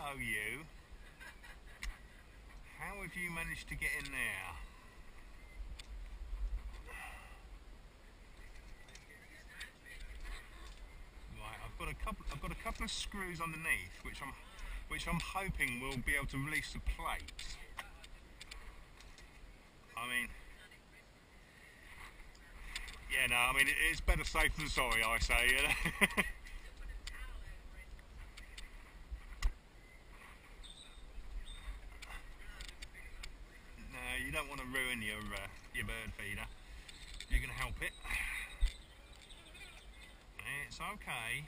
Hello you. How have you managed to get in there? Right, I've got a couple of screws underneath which I'm hoping will be able to release the plate. I mean, yeah, no, I mean it's better safe than sorry, I say, you know. No, you don't want to ruin your bird feeder. You're going to help it. It's okay.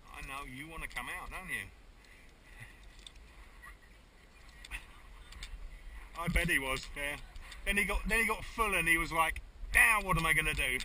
I know you want to come out, don't you? I bet he was, yeah. Then he got full and he was like, now what am I going to do?